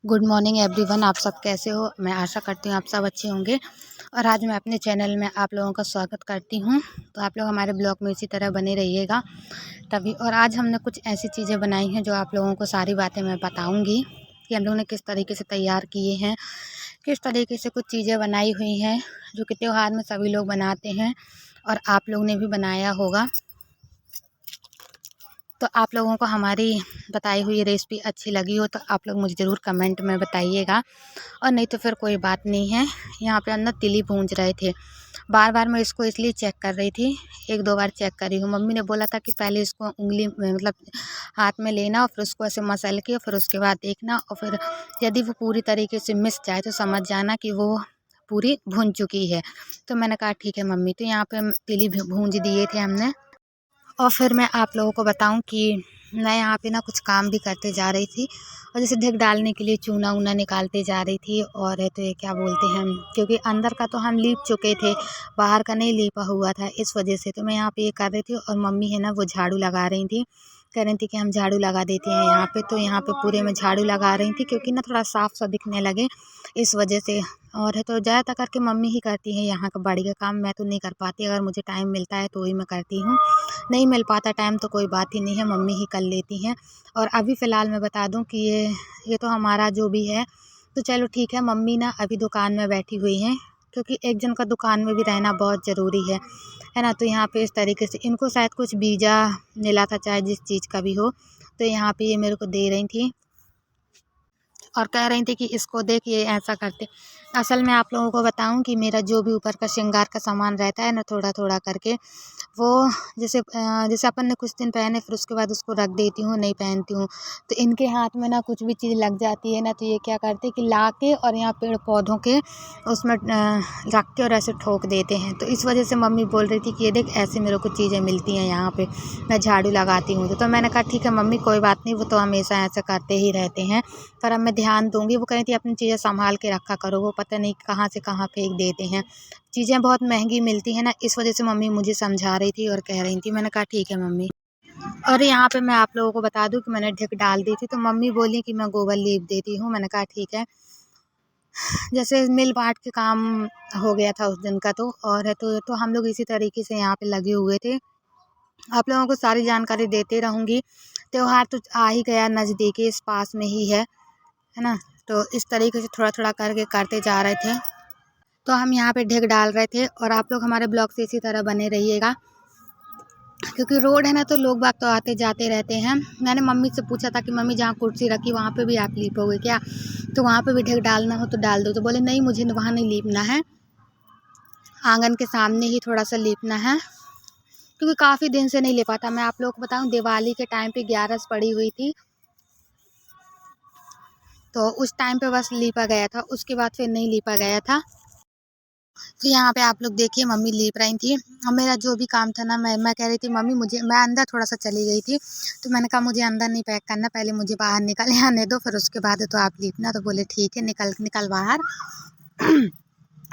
Good morning everyone. आप सब कैसे हो? मैं आशा करती हूँ आप सब अच्छे होंगे। और आज मैं अपने चैनल में आप लोगों का स्वागत करती हूँ। तो आप लोग हमारे ब्लॉग में इसी तरह बने रहिएगा तभी। और आज हमने कुछ ऐसी चीज़ें बनाई हैं जो आप लोगों को सारी बातें मैं बताऊँगी कि हम लोगों ने किस तरीके से तैयार किए हैं, किस तरीके से कुछ चीज़ें बनाई हुई हैं जो कि त्योहार में सभी लोग बनाते हैं और आप लोग ने भी बनाया होगा। तो आप लोगों को हमारी बताई हुई रेसिपी अच्छी लगी हो तो आप लोग मुझे ज़रूर कमेंट में बताइएगा, और नहीं तो फिर कोई बात नहीं है। यहाँ पे हम ना तिली भूंज रहे थे। बार बार मैं इसको इसलिए चेक कर रही थी, एक दो बार चेक करी हूँ। मम्मी ने बोला था कि पहले इसको उंगली में मतलब हाथ में लेना और फिर उसको ऐसे मसल के फिर उसके बाद देखना, और फिर यदि वो पूरी तरीके से मिस जाए तो समझ जाना कि वो पूरी भुन चुकी है। तो मैंने कहा ठीक है मम्मी। तो यहाँ पे हम तिली भूंज दिए थे हमने। और फिर मैं आप लोगों को बताऊं कि मैं यहाँ पे ना कुछ काम भी करते जा रही थी, और जैसे ढक डालने के लिए चूना ऊना निकालते जा रही थी। और तो ये क्या बोलते हैं, क्योंकि अंदर का तो हम लीप चुके थे, बाहर का नहीं लीपा हुआ था, इस वजह से तो मैं यहाँ पे ये कर रही थी। और मम्मी है ना वो झाड़ू लगा रही थी, कह रही थी कि हम झाड़ू लगा देते हैं यहाँ पे। तो यहाँ पे पूरे में झाड़ू लगा रही थी क्योंकि ना थोड़ा साफ सा दिखने लगे, इस वजह से। और है तो ज़्यादातर करके मम्मी ही करती हैं यहाँ का बाड़ी का काम, मैं तो नहीं कर पाती। अगर मुझे टाइम मिलता है तो ही मैं करती हूँ, नहीं मिल पाता टाइम तो कोई बात ही नहीं है, मम्मी ही कर लेती हैं। और अभी फ़िलहाल मैं बता दूं कि ये तो हमारा जो भी है, तो चलो ठीक है। मम्मी ना अभी दुकान में बैठी हुई हैं क्योंकि एक जन का दुकान में भी रहना बहुत ज़रूरी है ना। तो यहाँ पे इस तरीके से इनको शायद कुछ बीजा मिला था, चाहे जिस चीज़ का भी हो, तो यहाँ पे ये मेरे को दे रही थी और कह रही थी कि इसको देख ये ऐसा करते। असल में आप लोगों को बताऊं कि मेरा जो भी ऊपर का श्रृंगार का सामान रहता है ना, थोड़ा थोड़ा करके वो जैसे अपन ने कुछ दिन पहने फिर उसके बाद उसको रख देती हूँ, नहीं पहनती हूँ। तो इनके हाथ में ना कुछ भी चीज़ लग जाती है ना, तो ये क्या करते कि ला के और यहाँ पेड़ पौधों के उसमें रख के और ऐसे ठोक देते हैं। तो इस वजह से मम्मी बोल रही थी कि ये देख ऐसे मेरे को चीज़ें मिलती हैं यहाँ पे, मैं झाड़ू लगाती हूँ। तो मैंने कहा ठीक है मम्मी कोई बात नहीं, वो तो हमेशा ऐसा करते ही रहते हैं, पर अब मैं ध्यान दूंगी। वो कह रही थी अपनी चीज़ें संभाल के रखा करो, वो पता नहीं कहाँ से कहाँ फेंक देते हैं। चीज़ें बहुत महंगी मिलती हैं ना, इस वजह से मम्मी मुझे समझा रही थी और कह रही थी। मैंने कहा ठीक है मम्मी। और यहाँ पे मैं आप लोगों को बता दूं कि मैंने ढक डाल दी थी, तो मम्मी बोली कि मैं गोबर लीप देती हूँ। मैंने कहा ठीक है। जैसे मिल बांट के काम हो गया था उस दिन का, तो और है तो हम लोग इसी तरीके से यहाँ पे लगे हुए थे। आप लोगों को सारी जानकारी देते रहूँगी। त्योहार तो आ ही गया, नज़दीकी इस पास में ही है ना। तो इस तरीके से थोड़ा थोड़ा करके करते जा रहे थे। तो हम यहाँ पे ढक डाल रहे थे, और आप लोग हमारे ब्लॉग से इसी तरह बने रहिएगा क्योंकि रोड है ना, तो लोग बाग तो आते जाते रहते हैं। मैंने मम्मी से पूछा था कि मम्मी जहाँ कुर्सी रखी वहाँ पे भी आप लीपोगे क्या, तो वहाँ पे भी ढक डालना हो तो डाल दो। तो बोले नहीं मुझे वहाँ नहीं लीपना है, आंगन के सामने ही थोड़ा सा लीपना है, क्योंकि काफ़ी दिन से नहीं ले पाता। मैं आप लोग को बताऊँ दिवाली के टाइम पे 11 पड़ी हुई थी, तो उस टाइम पे बस लीपा गया था, उसके बाद फिर नहीं लीपा गया था। तो यहाँ पे आप लोग देखिए मम्मी लीप रही थी, और मेरा जो भी काम था ना, मैं कह रही थी मम्मी मुझे, मैं अंदर थोड़ा सा चली गई थी, तो मैंने कहा मुझे अंदर नहीं पैक करना, पहले मुझे बाहर निकल आने दो, फिर उसके बाद तो आप लीपना। तो बोले ठीक है निकल निकल बाहर।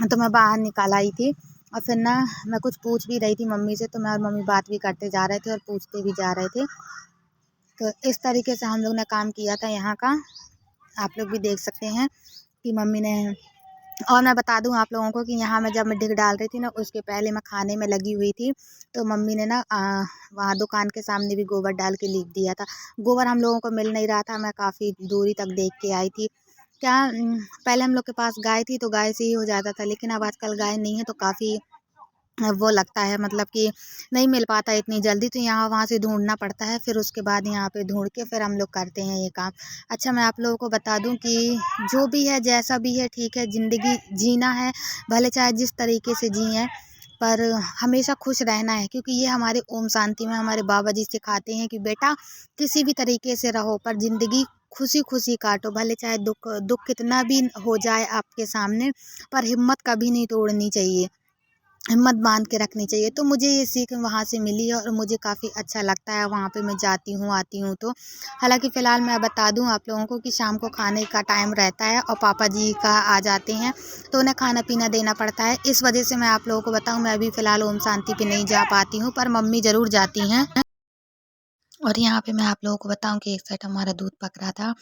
तो मैं बाहर निकल आई थी, और फिर ना मैं कुछ पूछ भी रही थी मम्मी से, तो मैं और मम्मी बात भी करते जा रहे थे और पूछते भी जा रहे थे। तो इस तरीके से हम लोग ने काम किया था यहाँ का, आप लोग भी देख सकते हैं कि मम्मी ने। और मैं बता दूं आप लोगों को कि यहाँ मैं जब मैं ढिग डाल रही थी ना, उसके पहले मैं खाने में लगी हुई थी, तो मम्मी ने ना वहाँ दुकान के सामने भी गोबर डाल के लिख दिया था। गोबर हम लोगों को मिल नहीं रहा था, मैं काफ़ी दूरी तक देख के आई थी। क्या पहले हम लोग के पास गाय थी तो गाय से ही हो जाता था, लेकिन अब आजकल गाय नहीं है तो काफ़ी वो लगता है, मतलब कि नहीं मिल पाता इतनी जल्दी, तो यहाँ वहाँ से ढूंढना पड़ता है, फिर उसके बाद यहाँ पे ढूंढ के फिर हम लोग करते हैं ये काम। अच्छा मैं आप लोगों को बता दूं कि जो भी है जैसा भी है ठीक है, ज़िंदगी जीना है, भले चाहे जिस तरीके से जिए, पर हमेशा खुश रहना है, क्योंकि ये हमारे ओम शांति में हमारे बाबा जी सिखाते हैं कि बेटा किसी भी तरीके से रहो पर ज़िंदगी खुशी खुशी काटो, भले चाहे दुख दुख कितना भी हो जाए आपके सामने, पर हिम्मत कभी नहीं तोड़नी चाहिए, हिम्मत बांध के रखनी चाहिए। तो मुझे ये सीख वहाँ से मिली है और मुझे काफ़ी अच्छा लगता है, वहाँ पे मैं जाती हूँ आती हूँ तो। हालांकि फ़िलहाल मैं बता दूँ आप लोगों को कि शाम को खाने का टाइम रहता है और पापा जी का आ जाते हैं, तो उन्हें खाना पीना देना पड़ता है, इस वजह से मैं आप लोगों को बताऊँ मैं अभी फ़िलहाल ओम शांति पे नहीं जा पाती हूँ, पर मम्मी ज़रूर जाती हैं। और यहाँ पे मैं आप लोगों को बताऊं कि एक साइड हमारा दूध पक रहा था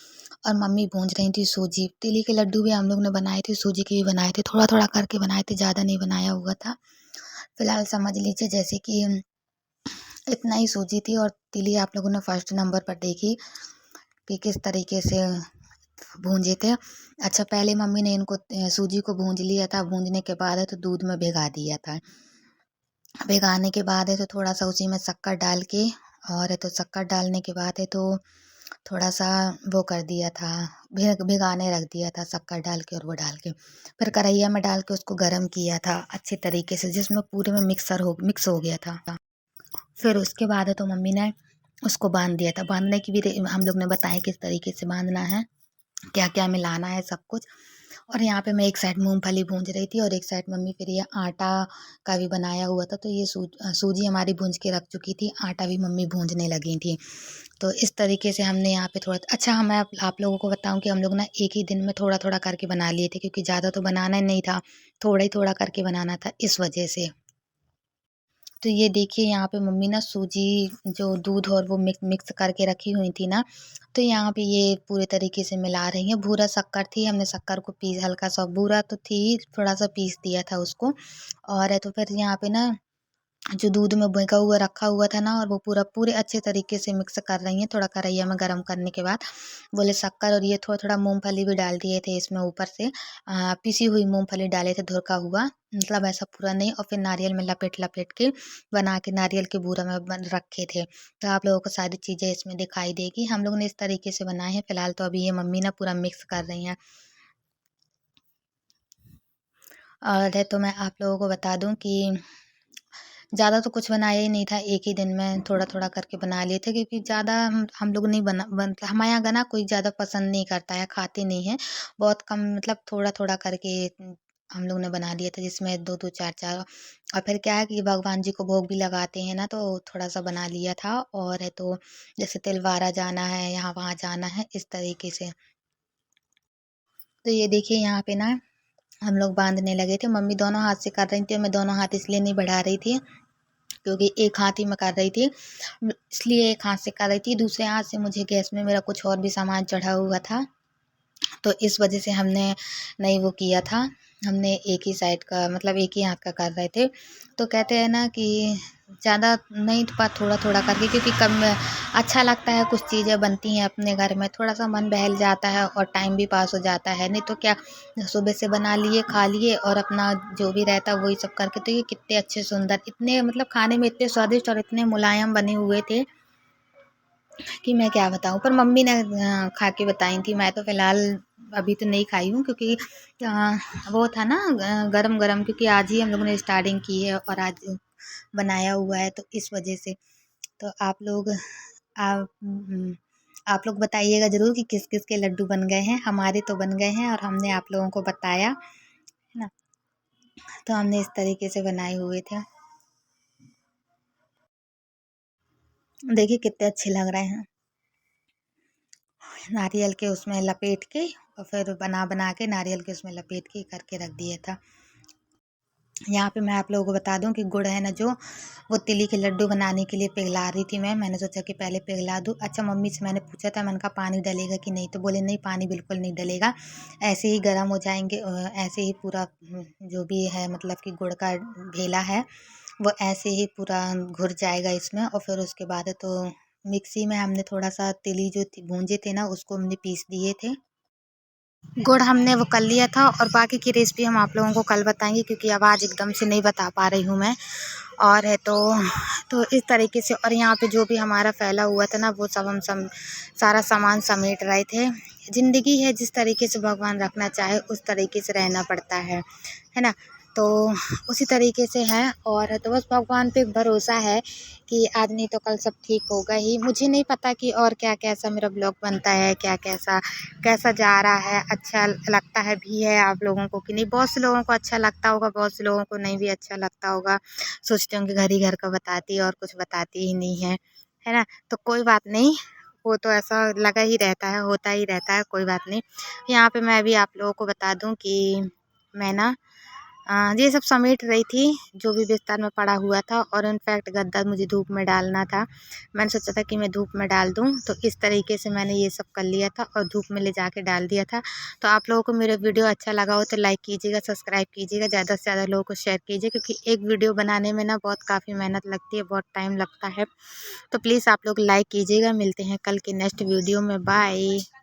और मम्मी भूंज रही थी सूजी। तिली के लड्डू भी हम लोग ने बनाए थे, सूजी के भी बनाए थे, थोड़ा थोड़ा करके बनाए थे, ज़्यादा नहीं बनाया हुआ था। फिलहाल समझ लीजिए जैसे कि इतना ही सूजी थी। और तिली आप लोगों ने फर्स्ट नंबर पर देखी कि किस तरीके से भूंजे थे। अच्छा, पहले मम्मी ने इनको सूजी को भूंज लिया था, भूंजने के बाद है तो दूध में भिगा दिया था। भिगाने के बाद है तो थोड़ा सा उसी में शक्कर डाल के, और है तो शक्कर डालने के बाद है तो थोड़ा सा वो कर दिया था, भिगाने रख दिया था शक्कर डाल के, और वो डाल के फिर कढ़ैया में डाल के उसको गर्म किया था अच्छे तरीके से, जिसमें पूरे में मिक्स हो गया था। फिर उसके बाद है तो मम्मी ने उसको बांध दिया था। बांधने की भी हम लोग ने बताया किस तरीके से बांधना है, क्या क्या मिलाना है, सब कुछ। और यहाँ पे मैं एक साइड मूंगफली भूंज रही थी और एक साइड मम्मी फिर ये आटा का भी बनाया हुआ था। तो ये सूजी हमारी भूंज के रख चुकी थी, आटा भी मम्मी भूंजने लगी थी। तो इस तरीके से हमने यहाँ पे थोड़ा अच्छा, मैं आप लोगों को बताऊं कि हम लोग ना एक ही दिन में थोड़ा थोड़ा करके बना लिए थे, क्योंकि ज़्यादा तो बनाना ही नहीं था, थोड़ा ही थोड़ा करके बनाना था, इस वजह से। तो ये देखिए यहाँ पे मम्मी ना सूजी जो दूध और वो मिक्स करके रखी हुई थी ना, तो यहाँ पे ये पूरे तरीके से मिला रही हैं। भूरा शक्कर थी, हमने शक्कर को पीस, हल्का सा भूरा तो थी, थोड़ा सा पीस दिया था उसको। और है तो फिर यहाँ पे ना जो दूध में भिगा हुआ रखा हुआ था ना, और वो पूरा पूरे अच्छे तरीके से मिक्स कर रही हैं। थोड़ा कढ़ैया में गर्म करने के बाद बोले शक्कर, और ये थोड़ा थोड़ा मूंगफली भी डाल दिए थे इसमें ऊपर से, पिसी हुई मूंगफली डाले थे, धुरका हुआ, मतलब ऐसा पूरा नहीं। और फिर नारियल में लपेट लपेट के बना के नारियल के बूरा में रखे थे। तो आप लोगों को सारी चीज़ें इसमें दिखाई देगी। हम लोग ने इस तरीके से बनाए हैं। फिलहाल तो अभी ये मम्मी ना पूरा मिक्स कर रही हैं। और है तो मैं आप लोगों को बता दूं कि ज़्यादा तो कुछ बनाया ही नहीं था, एक ही दिन में थोड़ा थोड़ा करके बना लिए थे, क्योंकि ज़्यादा हम लोग नहीं हमारे यहाँ का ना कोई ज़्यादा पसंद नहीं करता है, खाते नहीं हैं, बहुत कम, मतलब थोड़ा थोड़ा करके हम लोग ने बना लिया था, जिसमें दो दो चार चार। और फिर क्या है कि भगवान जी को भोग भी लगाते हैं ना, तो थोड़ा सा बना लिया था। और है तो जैसे तिलवारा जाना है, यहाँ वहाँ जाना है, इस तरीके से। तो ये देखिए यहाँ पे ना हम लोग बांधने लगे थे, मम्मी दोनों हाथ से कर रही थी, मैं दोनों हाथ इसलिए नहीं बढ़ा रही थी क्योंकि एक हाथ ही में कर रही थी, इसलिए एक हाथ से कर रही थी, दूसरे हाथ से मुझे गैस में मेरा कुछ और भी सामान चढ़ा हुआ था, तो इस वजह से हमने नहीं वो किया था। हमने एक ही साइड का, मतलब एक ही हाथ का कर रहे थे। तो कहते हैं ना कि ज़्यादा नहीं तो थोड़ा थोड़ा करके, क्योंकि कम अच्छा लगता है, कुछ चीज़ें बनती हैं अपने घर में, थोड़ा सा मन बहल जाता है और टाइम भी पास हो जाता है। नहीं तो क्या, सुबह से बना लिए, खा लिए, और अपना जो भी रहता वही सब करके। तो ये कितने अच्छे सुंदर, इतने मतलब खाने में इतने स्वादिष्ट और इतने मुलायम बने हुए थे कि मैं क्या बताऊँ। पर मम्मी ने खा के बताई थी, मैं तो फ़िलहाल अभी तो नहीं खाई हूँ, क्योंकि वो था ना गरम गरम, क्योंकि आज ही हम लोगों ने स्टार्टिंग की है और आज बनाया हुआ है, तो इस वजह से। तो आप आप लोग बताइएगा ज़रूर कि किस किस के लड्डू बन गए हैं। हमारे तो बन गए हैं और हमने आप लोगों को बताया, है ना। तो हमने इस तरीके से बनाए हुए थे, देखिए कितने अच्छे लग रहे हैं। नारियल के उसमें लपेट के, और फिर बना बना के नारियल के उसमें लपेट के करके रख दिया था। यहाँ पे मैं आप लोगों को बता दूं कि गुड़ है ना जो, वो तिली के लड्डू बनाने के लिए पिघला रही थी मैंने सोचा कि पहले पिघला दूं। अच्छा, मम्मी से मैंने पूछा था, मैंने कहा पानी डलेगा कि नहीं, तो बोले नहीं, पानी बिल्कुल नहीं डलेगा, ऐसे ही गर्म हो जाएंगे, ऐसे ही पूरा जो भी है, मतलब कि गुड़ का ढेला है वो ऐसे ही पूरा घुर जाएगा इसमें। और फिर उसके बाद है तो मिक्सी में हमने थोड़ा सा तिली जो भूंजे थे ना, उसको हमने पीस दिए थे। गुड़ हमने वो कर लिया था, और बाकी की रेसिपी हम आप लोगों को कल बताएंगे, क्योंकि आवाज़ एकदम से नहीं बता पा रही हूँ मैं। और है तो इस तरीके से। और यहाँ पे जो भी हमारा फैला हुआ था ना, वो सब हम सारा सामान समेट रहे थे। ज़िंदगी है, जिस तरीके से भगवान रखना चाहे उस तरीके से रहना पड़ता है ना। तो उसी तरीके से है। और तो बस भगवान पे भरोसा है कि आज नहीं तो कल सब ठीक होगा ही। मुझे नहीं पता कि और क्या कैसा मेरा ब्लॉग बनता है, क्या कैसा कैसा जा रहा है, अच्छा लगता है भी है आप लोगों को कि नहीं। बहुत से लोगों को अच्छा लगता होगा, बहुत से लोगों को नहीं भी अच्छा लगता होगा, सोचते होंगे घर ही घर का बताती है और कुछ बताती ही नहीं है ना। तो कोई बात नहीं, वो तो ऐसा लगा ही रहता है, होता ही रहता है, कोई बात नहीं। यहाँ पे मैं भी आप लोगों को बता दूं कि मैं ना ये सब समेट रही थी जो भी बिस्तर में पड़ा हुआ था, और इनफैक्ट गद्दा मुझे धूप में डालना था। मैंने सोचा था कि मैं धूप में डाल दूं, तो इस तरीके से मैंने ये सब कर लिया था और धूप में ले जाके डाल दिया था। तो आप लोगों को मेरा वीडियो अच्छा लगा हो तो लाइक कीजिएगा, सब्सक्राइब कीजिएगा, ज़्यादा से ज़्यादा लोगों को शेयर कीजिए, क्योंकि एक वीडियो बनाने में ना बहुत काफ़ी मेहनत लगती है, बहुत टाइम लगता है। तो प्लीज़ आप लोग लाइक कीजिएगा। मिलते हैं कल के नेक्स्ट वीडियो में। बाय।